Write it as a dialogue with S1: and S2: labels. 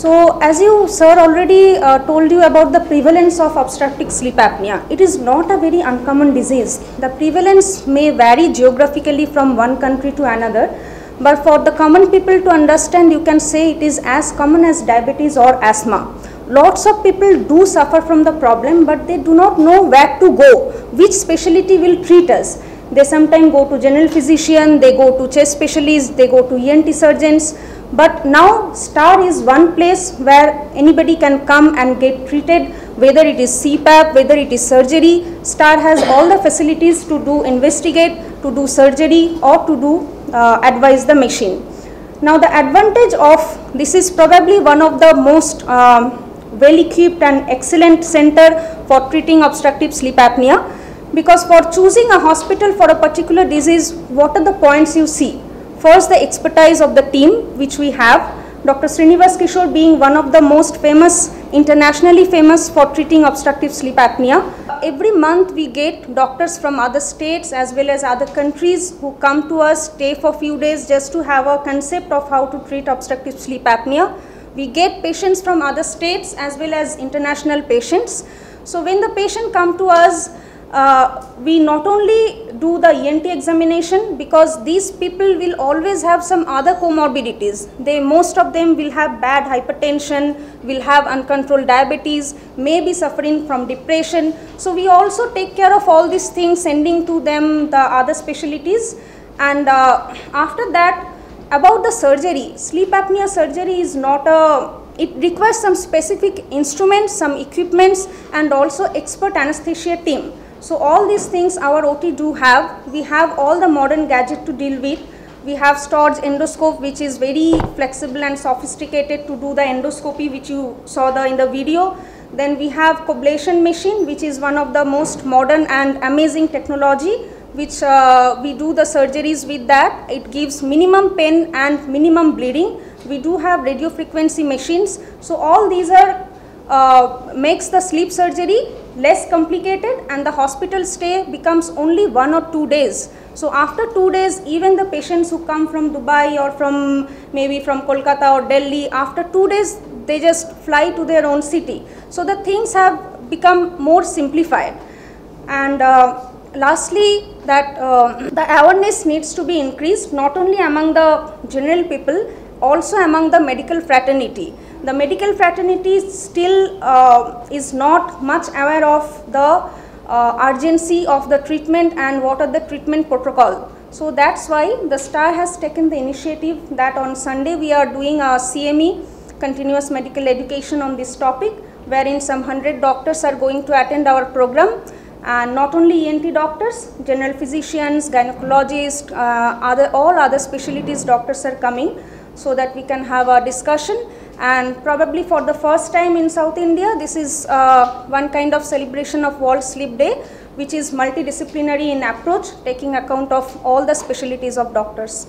S1: So as you sir already told you about the prevalence of obstructive sleep apnea, it is not a very uncommon disease. The prevalence may vary geographically from one country to another, but for the common people to understand, you can say it is as common as diabetes or asthma. Lots of people do suffer from the problem, but they do not know where to go, which specialty will treat us. They sometimes go to general physician, they go to chest specialists, they go to ENT surgeons. But now STAR is one place where anybody can come and get treated, whether it is CPAP, whether it is surgery. STAR has all the facilities to do investigate, to do surgery, or to do advise the machine. Now the advantage of this is probably one of the most well equipped and excellent center for treating obstructive sleep apnea, because for choosing a hospital for a particular disease, what are the points you see? First, the expertise of the team which we have, Dr. Srinivas Kishore being one of the most famous, internationally famous for treating obstructive sleep apnea. Every month we get doctors from other states as well as other countries who come to us, stay for a few days just to have a concept of how to treat obstructive sleep apnea. We get patients from other states as well as international patients. So when the patient come to us, we not only do the ENT examination, because these people will always have some other comorbidities. Most of them will have bad hypertension, will have uncontrolled diabetes, may be suffering from depression. So we also take care of all these things, sending to them the other specialties. And after that, about the surgery, sleep apnea surgery is not it requires some specific instruments, some equipments, and also expert anesthesia team. So all these things our OT do have. We have all the modern gadget to deal with. We have Storz endoscope, which is very flexible and sophisticated to do the endoscopy, which you saw in the video. Then we have coblation machine, which is one of the most modern and amazing technology, which we do the surgeries with that. It gives minimum pain and minimum bleeding. We do have radio frequency machines. So all these are makes the sleep surgery less complicated, and the hospital stay becomes only 1 or 2 days. So after 2 days, even the patients who come from Dubai or from maybe from Kolkata or Delhi, after 2 days they just fly to their own city. So the things have become more simplified. And lastly, that the awareness needs to be increased, not only among the general people, also among the medical fraternity. The medical fraternity still is not much aware of the urgency of the treatment and what are the treatment protocol. So that's why the STAR has taken the initiative that on Sunday we are doing a CME, continuous medical education, on this topic, wherein some 100 doctors are going to attend our program. And not only ENT doctors, general physicians, gynecologists, all other specialties doctors are coming, so that we can have a discussion. And probably for the first time in South India, this is one kind of celebration of World Sleep Day, which is multidisciplinary in approach, taking account of all the specialties of doctors.